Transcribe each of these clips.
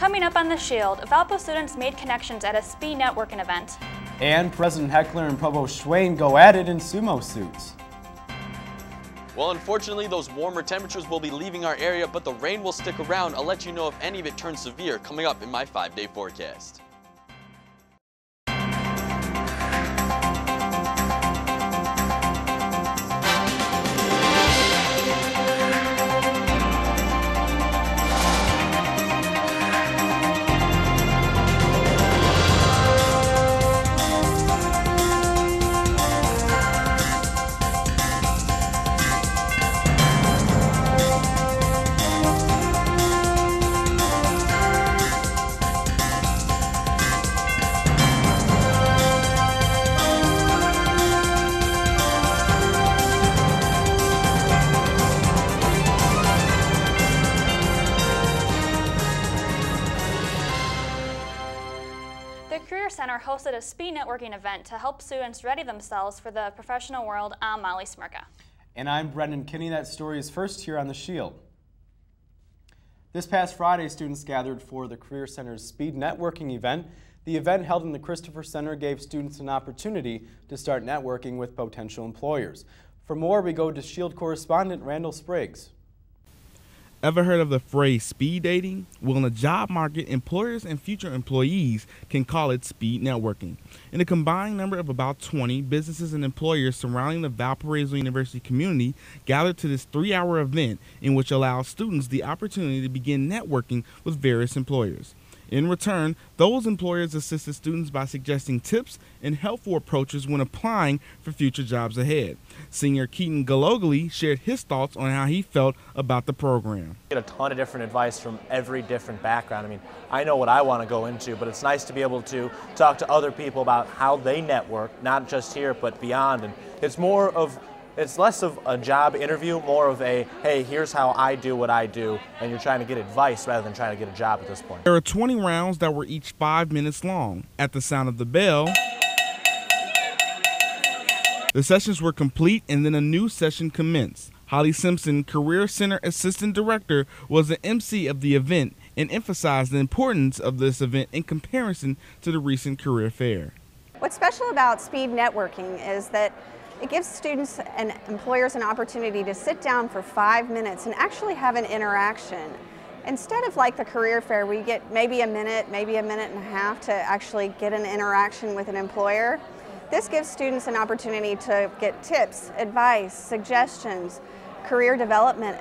Coming up on The Shield, Valpo students made connections at a speed networking event. And President Heckler and Provost Schwein go at it in sumo suits. Well, unfortunately, those warmer temperatures will be leaving our area, but the rain will stick around. I'll let you know if any of it turns severe coming up in my 5-day forecast. The Career Center hosted a speed networking event to help students ready themselves for the professional world. I'm Molly Smirka. And I'm Brendan Kinney. That story is first here on The Shield. This past Friday, students gathered for the Career Center's speed networking event. The event held in the Christopher Center gave students an opportunity to start networking with potential employers. For more, we go to Shield correspondent Randall Spriggs. Ever heard of the phrase speed dating? Well, in the job market, employers and future employees can call it speed networking. In a combined number of about 20, businesses and employers surrounding the Valparaiso University community gathered to this 3-hour event in which allows students the opportunity to begin networking with various employers. In return, those employers assisted students by suggesting tips and helpful approaches when applying for future jobs ahead. Senior Keaton Galogly shared his thoughts on how he felt about the program. Get a ton of different advice from every different background. I mean, I know what I want to go into, but it's nice to be able to talk to other people about how they network, not just here, but beyond. And it's less of a job interview, more of a, hey, here's how I do what I do, and you're trying to get advice rather than trying to get a job at this point. There are 20 rounds that were each 5 minutes long. At the sound of the bell, the sessions were complete and then a new session commenced. Holly Simpson, Career Center Assistant Director, was the MC of the event and emphasized the importance of this event in comparison to the recent career fair. What's special about speed networking is that it gives students and employers an opportunity to sit down for 5 minutes and actually have an interaction. Instead of like the career fair, we get maybe a minute and a half to actually get an interaction with an employer. This gives students an opportunity to get tips, advice, suggestions, career development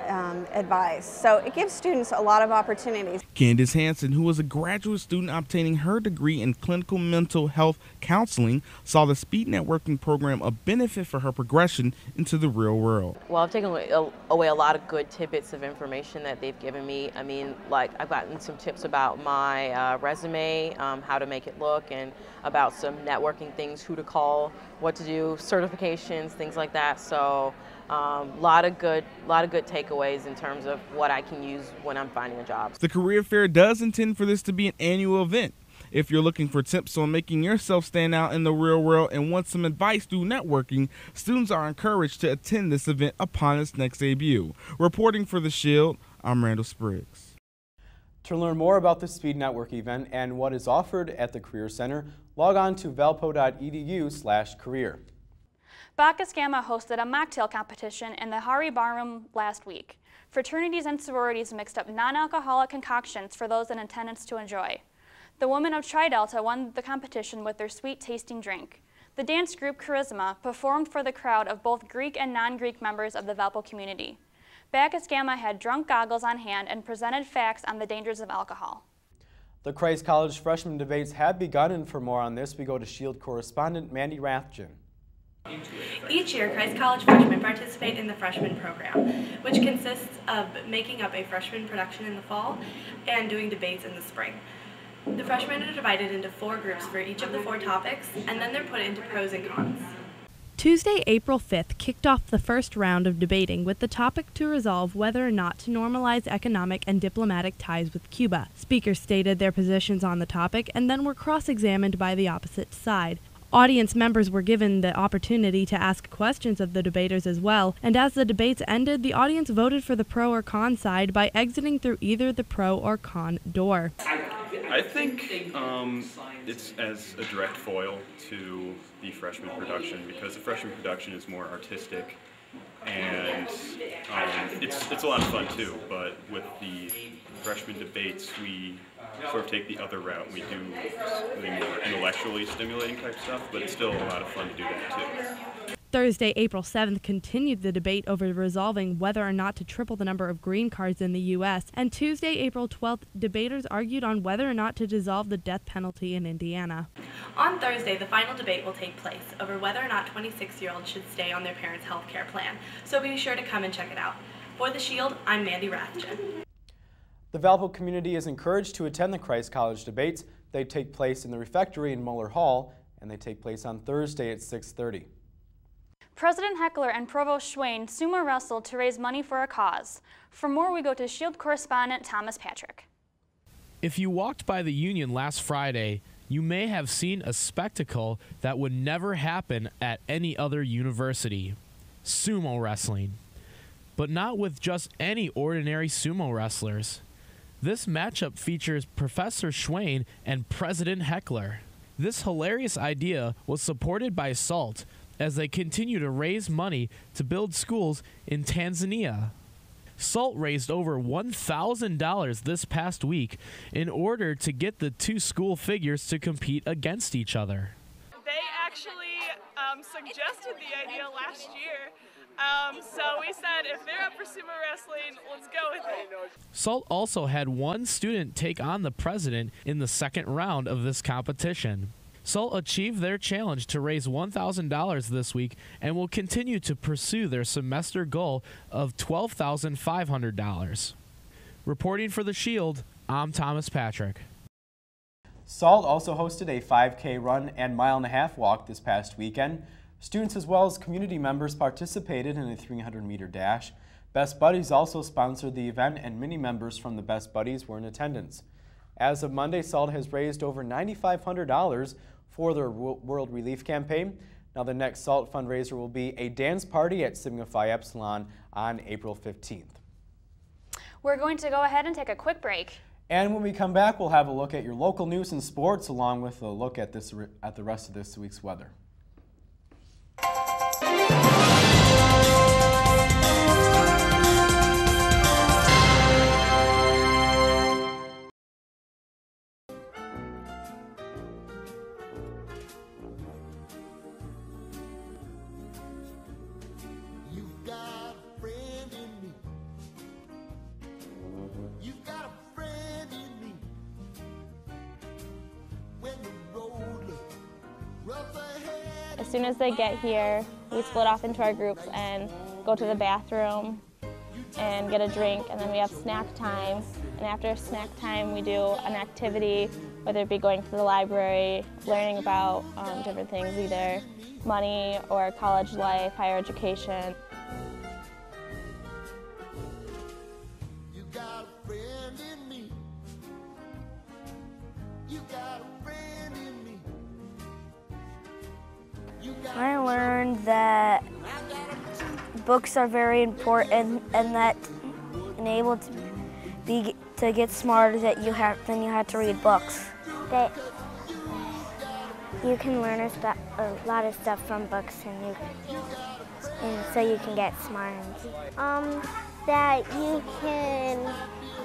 advice. So it gives students a lot of opportunities. Candace Hansen, who was a graduate student obtaining her degree in clinical mental health counseling, saw the speed networking program a benefit for her progression into the real world. Well, I've taken away a lot of good tidbits of information that they've given me. I mean, like I've gotten some tips about my resume, how to make it look, and about some networking things, who to call, what to do, certifications, things like that. So lot of good takeaways in terms of what I can use when I'm finding a job. The career fair does intend for this to be an annual event. If you're looking for tips on making yourself stand out in the real world and want some advice through networking, students are encouraged to attend this event upon its next debut. Reporting for The Shield, I'm Randall Spriggs. To learn more about the Speed Network event and what is offered at the Career Center, log on to valpo.edu/career. Bacchus Gamma hosted a mocktail competition in the Hari Barroom last week. Fraternities and sororities mixed up non-alcoholic concoctions for those in attendance to enjoy. The women of Tri Delta won the competition with their sweet-tasting drink. The dance group Charisma performed for the crowd of both Greek and non-Greek members of the Valpo community. Bacchus Gamma had drunk goggles on hand and presented facts on the dangers of alcohol. The Christ College freshman debates have begun, and for more on this, we go to Shield correspondent Mandy Rathjen. Each year, Christ College freshmen participate in the freshman program, which consists of making up a freshman production in the fall and doing debates in the spring. The freshmen are divided into 4 groups for each of the 4 topics, and then they're put into pros and cons. Tuesday, April 5th, kicked off the first round of debating with the topic to resolve whether or not to normalize economic and diplomatic ties with Cuba. Speakers stated their positions on the topic and then were cross-examined by the opposite side. Audience members were given the opportunity to ask questions of the debaters as well, and as the debates ended, the audience voted for the pro or con side by exiting through either the pro or con door. I think it's as a direct foil to the freshman production, because the freshman production is more artistic, and it's a lot of fun too. But with the freshman debates, we sort of take the other route. We do the more intellectually stimulating type stuff, but it's still a lot of fun to do that too. Thursday, April 7th, continued the debate over resolving whether or not to triple the number of green cards in the U.S., and Tuesday, April 12th, debaters argued on whether or not to dissolve the death penalty in Indiana. On Thursday, the final debate will take place over whether or not 26-year-olds should stay on their parents' health care plan, so be sure to come and check it out. For The Shield, I'm Mandy Rathjen. The Valpo community is encouraged to attend the Christ College debates. They take place in the refectory in Muller Hall, and they take place on Thursday at 6:30. President Heckler and Provost Schwein sumo wrestled to raise money for a cause. For more, we go to Shield correspondent Thomas Patrick. If you walked by the Union last Friday, you may have seen a spectacle that would never happen at any other university: sumo wrestling. But not with just any ordinary sumo wrestlers. This matchup features Professor Schwein and President Heckler. This hilarious idea was supported by SALT as they continue to raise money to build schools in Tanzania. SALT raised over $1,000 this past week in order to get the two school figures to compete against each other. They actually suggested the idea last year, so we said if they're up for sumo wrestling, let's go with it. SALT also had one student take on the president in the second round of this competition. SALT achieved their challenge to raise $1,000 this week and will continue to pursue their semester goal of $12,500. Reporting for The Shield, I'm Thomas Patrick. SALT also hosted a 5K run and mile-and-a-half walk this past weekend. Students as well as community members participated in a 300-meter dash. Best Buddies also sponsored the event, and many members from the Best Buddies were in attendance. As of Monday, SALT has raised over $9,500 for their World Relief Campaign. Now the next SALT fundraiser will be a dance party at Sigma Phi Epsilon on April 15th. We're going to go ahead and take a quick break. And when we come back, we'll have a look at your local news and sports, along with a look at the rest of this week's weather. As soon as they get here, we split off into our groups and go to the bathroom and get a drink, and then we have snack time. And after snack time, we do an activity, whether it be going to the library, learning about different things, either money or college life, higher education. I learned that books are very important, and that able to get smarter that you have to read books. That you can learn a lot of stuff from books, and so you can get smart. That you can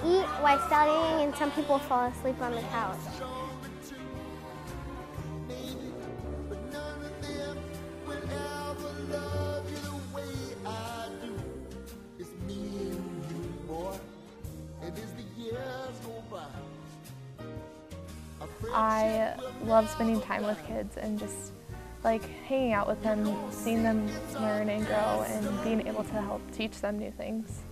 eat while studying, and some people fall asleep on the couch. I love spending time with kids and just like hanging out with them, seeing them learn and grow, and being able to help teach them new things.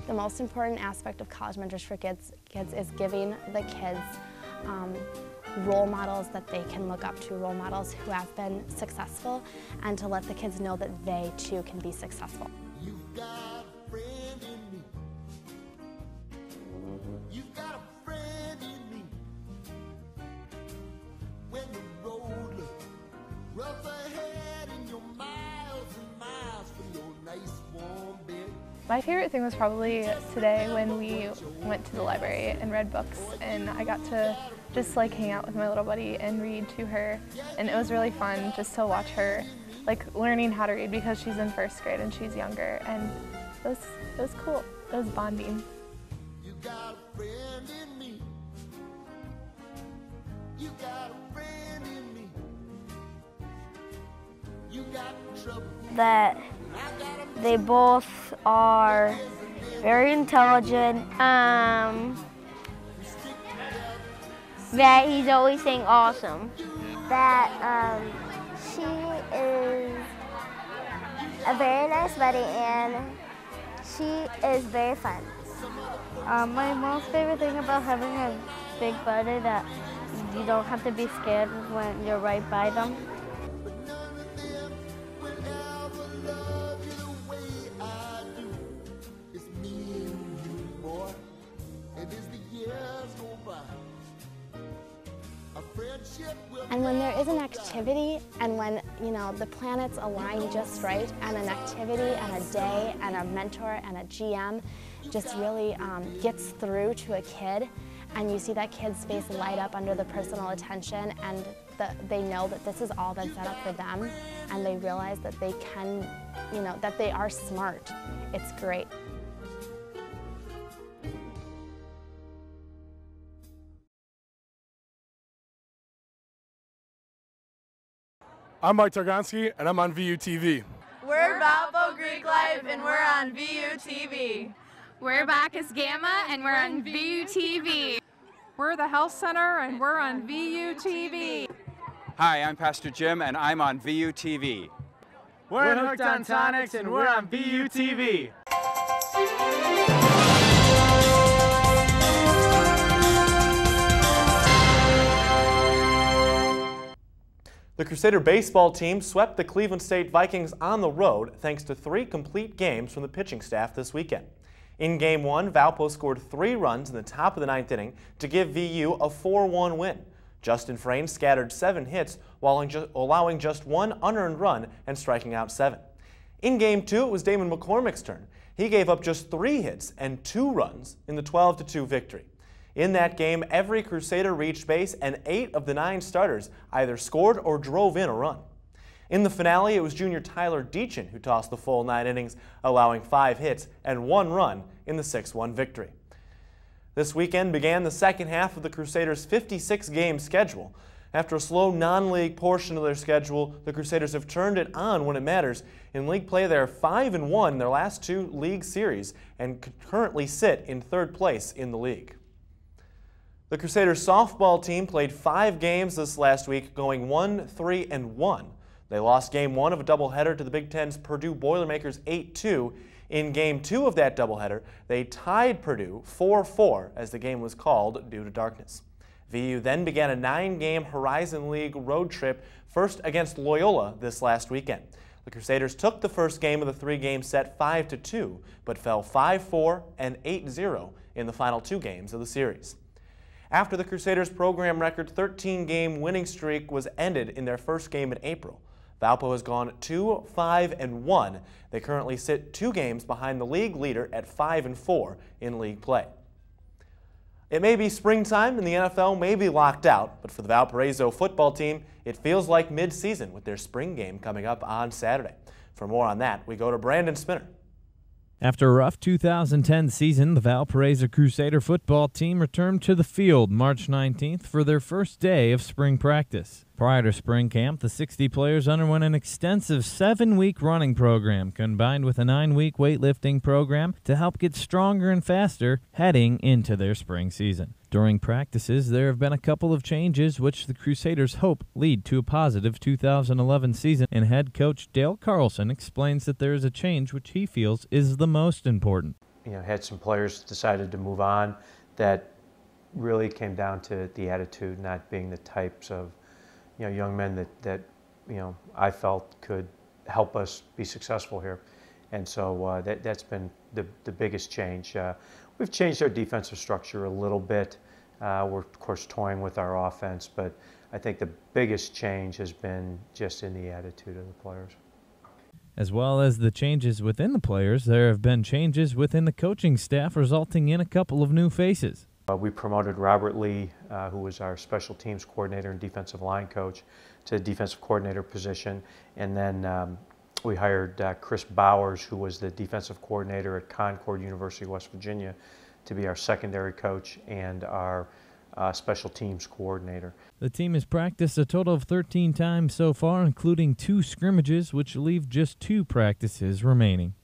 The most important aspect of College Mentors for Kids is giving the kids role models that they can look up to, role models who have been successful, and to let the kids know that they too can be successful. My favorite thing was probably today when we went to the library and read books, and I got to just like hang out with my little buddy and read to her, and it was really fun just to watch her like learning how to read because she's in 1st grade and she's younger, and it was cool. It was bonding. You got a friend in me. You got a friend in me. You got trouble. That they both are very intelligent. That he's always saying awesome. That she is a very nice buddy and she is very fun. My most favorite thing about having a big buddy that you don't have to be scared when you're right by them. And when there is an activity and when, you know, the planets align just right and an activity and a day and a mentor and a GM just really gets through to a kid, and you see that kid's face light up under the personal attention, and they know that this has all been set up for them, and they realize that they can, you know, that they are smart. It's great. I'm Mike Targonski, and I'm on VU TV. We're Valpo Greek Life, and we're on VU TV. We're Bacchus Gamma, and we're on VU TV. We're the Health Center, and we're on VU TV. Hi, I'm Pastor Jim, and I'm on VU TV. We're Hooked on Tonics, and we're on VU TV. The Crusader baseball team swept the Cleveland State Vikings on the road thanks to 3 complete games from the pitching staff this weekend. In Game 1, Valpo scored 3 runs in the top of the 9th inning to give VU a 4-1 win. Justin Frayne scattered 7 hits while allowing just 1 unearned run and striking out 7. In Game 2, it was Damon McCormick's turn. He gave up just 3 hits and 2 runs in the 12-2 victory. In that game, every Crusader reached base, and 8 of the 9 starters either scored or drove in a run. In the finale, it was junior Tyler Deachin who tossed the full 9 innings, allowing 5 hits and 1 run in the 6-1 victory. This weekend began the second half of the Crusaders' 56-game schedule. After a slow non-league portion of their schedule, the Crusaders have turned it on when it matters. In league play, they are 5-1 in their last 2 league series and currently sit in 3rd place in the league. The Crusaders softball team played 5 games this last week, going 1-3-1. They lost Game 1 of a doubleheader to the Big Ten's Purdue Boilermakers 8-2. In Game 2 of that doubleheader, they tied Purdue 4-4 as the game was called due to darkness. VU then began a 9-game Horizon League road trip, first against Loyola this last weekend. The Crusaders took the first game of the 3-game set 5-2, but fell 5-4 and 8-0 in the final 2 games of the series. After the Crusaders' program record 13-game winning streak was ended in their first game in April, Valpo has gone 2-5-1. They currently sit 2 games behind the league leader at 5-4 in league play. It may be springtime and the NFL may be locked out, but for the Valparaiso football team, it feels like mid-season with their spring game coming up on Saturday. For more on that, we go to Brandon Spinner. After a rough 2010 season, the Valparaiso Crusader football team returned to the field March 19th for their first day of spring practice. Prior to spring camp, the 60 players underwent an extensive 7-week running program combined with a 9-week weightlifting program to help get stronger and faster heading into their spring season. During practices, there have been a couple of changes which the Crusaders hope lead to a positive 2011 season, and head coach Dale Carlson explains that there is a change which he feels is the most important. Had some players decided to move on that really came down to the attitude not being the types of young men that I felt could help us be successful here. And so that's been the biggest change. We've changed our defensive structure a little bit. We're, of course, toying with our offense, but I think the biggest change has been just in the attitude of the players. As well as the changes within the players, there have been changes within the coaching staff, resulting in a couple of new faces. We promoted Robert Lee, who was our special teams coordinator and defensive line coach, to the defensive coordinator position, and then we hired Chris Bowers, who was the defensive coordinator at Concord University, West Virginia, to be our secondary coach and our special teams coordinator. The team has practiced a total of 13 times so far, including 2 scrimmages, which leave just 2 practices remaining.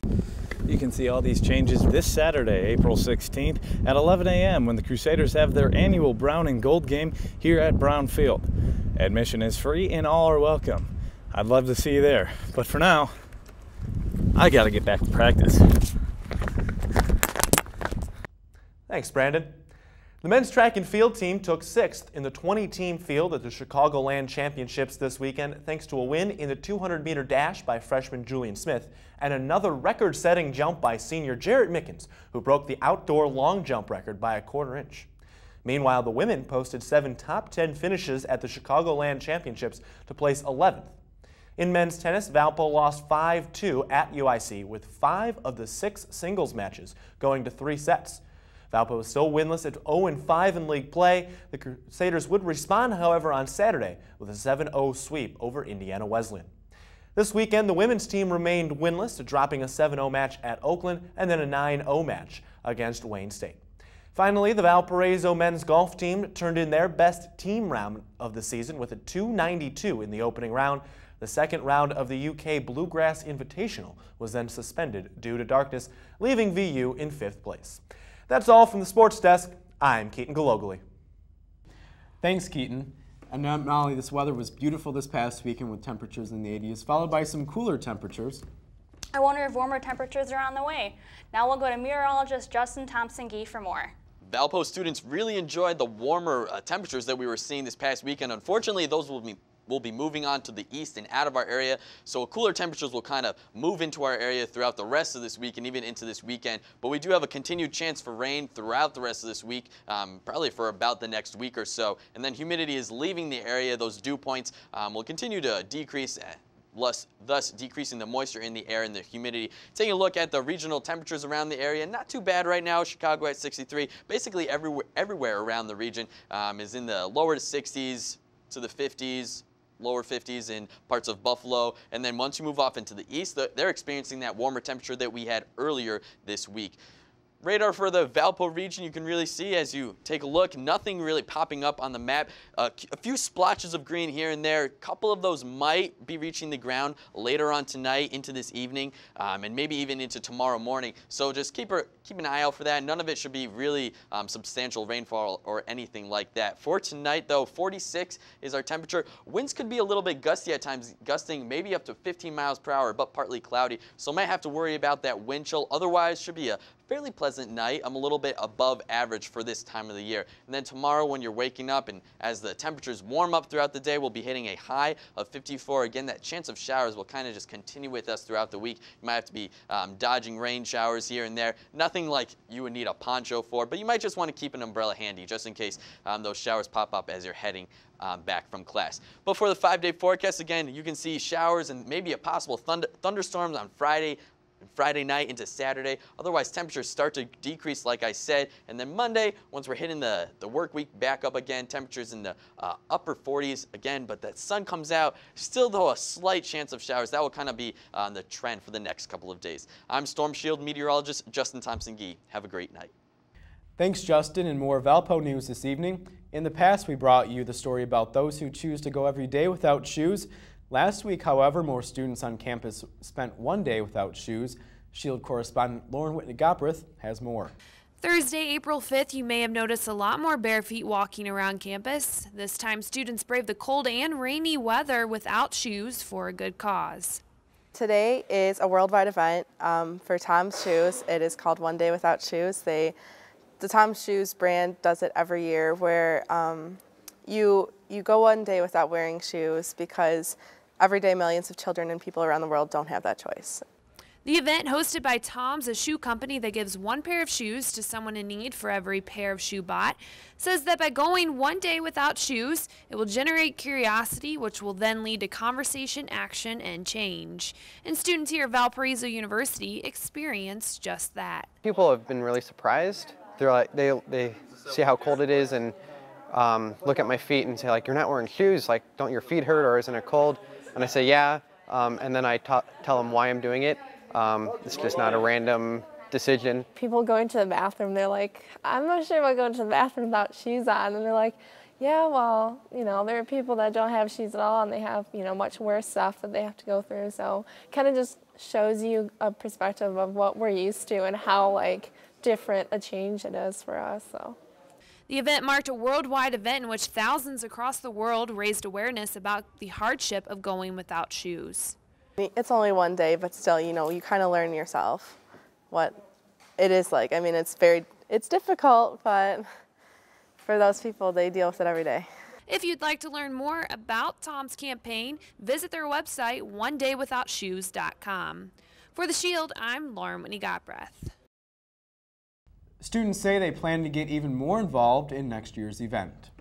You can see all these changes this Saturday, April 16th at 11 a.m. when the Crusaders have their annual Brown and Gold game here at Brown Field. Admission is free and all are welcome. I'd love to see you there, but for now, I gotta get back to practice. Thanks, Brandon. The men's track and field team took 6th in the 20-team field at the Chicagoland Championships this weekend thanks to a win in the 200-meter dash by freshman Julian Smith and another record-setting jump by senior Jarrett Mickens, who broke the outdoor long jump record by a quarter inch. Meanwhile, the women posted 7 top 10 finishes at the Chicagoland Championships to place 11th. In men's tennis, Valpo lost 5-2 at UIC with 5 of the 6 singles matches going to 3 sets. Valpo is still winless at 0-5 in league play. The Crusaders would respond, however, on Saturday with a 7-0 sweep over Indiana Wesleyan. This weekend, the women's team remained winless, dropping a 7-0 match at Oakland and then a 9-0 match against Wayne State. Finally, the Valparaiso men's golf team turned in their best team round of the season with a 292 in the opening round. The second round of the UK Bluegrass Invitational was then suspended due to darkness, leaving VU in 5th place. That's all from the sports desk. I'm Keaton Galogly. Thanks, Keaton. And Molly, this weather was beautiful this past weekend with temperatures in the 80s, followed by some cooler temperatures. I wonder if warmer temperatures are on the way. Now we'll go to meteorologist Justin Thompson-Gee for more. Valpo students really enjoyed the warmer temperatures that we were seeing this past weekend. Unfortunately, those will be moving on to the east and out of our area, so cooler temperatures will kind of move into our area throughout the rest of this week and even into this weekend. But we do have a continued chance for rain throughout the rest of this week, probably for about the next week or so. And then humidity is leaving the area. Those dew points will continue to decrease, thus decreasing the moisture in the air and the humidity. Taking a look at the regional temperatures around the area, not too bad right now. Chicago at 63. Basically everywhere around the region is in the lower 60s to the 50s. Lower 50s in parts of Buffalo, and then once you move off into the east, they're experiencing that warmer temperature that we had earlier this week. Radar for the Valpo region, you can really see as you take a look, nothing really popping up on the map. A few splotches of green here and there. A couple of those might be reaching the ground later on tonight into this evening, and maybe even into tomorrow morning. So just keep an eye out for that. None of it should be really substantial rainfall or anything like that. For tonight, though, 46 is our temperature. Winds could be a little bit gusty at times, gusting maybe up to 15 miles per hour, but partly cloudy. So might have to worry about that wind chill. Otherwise, should be a fairly pleasant night. I'm a little bit above average for this time of the year. And then tomorrow when you're waking up and as the temperatures warm up throughout the day, we'll be hitting a high of 54. Again, that chance of showers will kind of just continue with us throughout the week. You might have to be dodging rain showers here and there. Nothing like you would need a poncho for, but you might just want to keep an umbrella handy just in case those showers pop up as you're heading back from class. But for the 5-day forecast, again, you can see showers and maybe a possible thunderstorms on Friday night into Saturday. Otherwise, temperatures start to decrease, like I said. And then Monday, once we're hitting the work week back up again, temperatures in the upper 40s again. But that sun comes out. Still, though, a slight chance of showers. That will kind of be the trend for the next couple of days. I'm Storm Shield meteorologist Justin Thompson-Gee. Have a great night. Thanks, Justin, and more Valpo news this evening. In the past, we brought you the story about those who choose to go every day without shoes. Last week, however, more students on campus spent one day without shoes. Shield correspondent Lauren Whitney-Gopreth has more. Thursday, April 5th, you may have noticed a lot more bare feet walking around campus. This time, students braved the cold and rainy weather without shoes for a good cause. Today is a worldwide event for Tom's Shoes. It is called One Day Without Shoes. The Tom's Shoes brand does it every year where you go one day without wearing shoes because every day millions of children and people around the world don't have that choice. The event, hosted by Tom's, a shoe company that gives one pair of shoes to someone in need for every pair of shoe bought, says that by going one day without shoes, it will generate curiosity, which will then lead to conversation, action, and change. And students here at Valparaiso University experience just that. People have been really surprised. They're like, they see how cold it is and look at my feet and say, like, you're not wearing shoes, like, don't your feet hurt or isn't it cold? And I say, yeah, and then I tell them why I'm doing it. It's just not a random decision. People going to the bathroom, they're like, I'm not sure about going to the bathroom without shoes on. And they're like, yeah, well, you know, there are people that don't have shoes at all and they have, you know, much worse stuff that they have to go through. So kind of just shows you a perspective of what we're used to and how, like, different a change it is for us. So. The event marked a worldwide event in which thousands across the world raised awareness about the hardship of going without shoes. It's only one day, but still, you know, you kind of learn yourself what it is like. I mean, it's difficult, but for those people, they deal with it every day. If you'd like to learn more about Tom's campaign, visit their website, onedaywithoutshoes.com. For The Shield, I'm Lauren Whitney Gotbreath. Students say they plan to get even more involved in next year's event.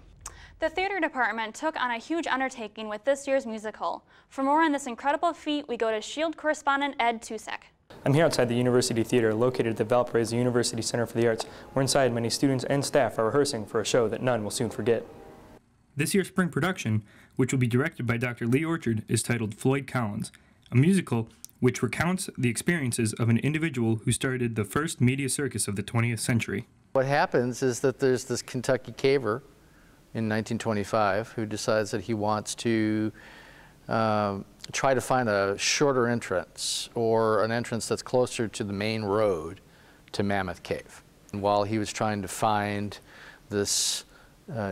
The theater department took on a huge undertaking with this year's musical. For more on this incredible feat, we go to Shield correspondent Ed Tusek. I'm here outside the University Theater, located at the Valparaiso University Center for the Arts, where inside many students and staff are rehearsing for a show that none will soon forget. This year's spring production, which will be directed by Dr. Lee Orchard, is titled Floyd Collins, a musical which recounts the experiences of an individual who started the first media circus of the 20th century. What happens is that there's this Kentucky caver in 1925 who decides that he wants to try to find a shorter entrance or an entrance that's closer to the main road to Mammoth Cave. And while he was trying to find this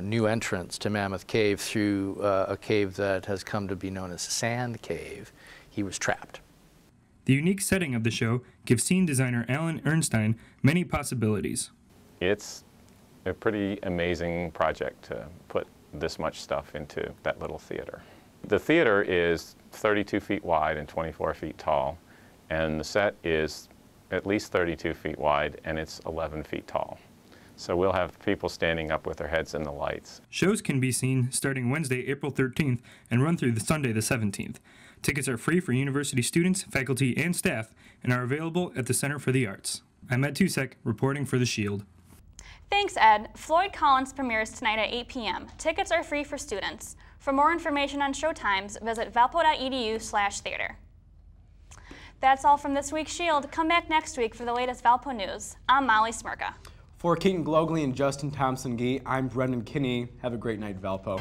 new entrance to Mammoth Cave through a cave that has come to be known as Sand Cave, he was trapped. The unique setting of the show gives scene designer Alan Ernstein many possibilities. It's a pretty amazing project to put this much stuff into that little theater. The theater is 32 feet wide and 24 feet tall, and the set is at least 32 feet wide and it's 11 feet tall. So we'll have people standing up with their heads in the lights. Shows can be seen starting Wednesday, April 13th and run through Sunday the 17th. Tickets are free for university students, faculty, and staff and are available at the Center for the Arts. I'm Ed Tusek, reporting for The Shield. Thanks, Ed. Floyd Collins premieres tonight at 8 p.m. Tickets are free for students. For more information on showtimes, visit valpo.edu/theater. That's all from this week's Shield. Come back next week for the latest Valpo news. I'm Molly Smirka. For Keaton Glogly and Justin Thompson-Gee, I'm Brendan Kinney. Have a great night, Valpo.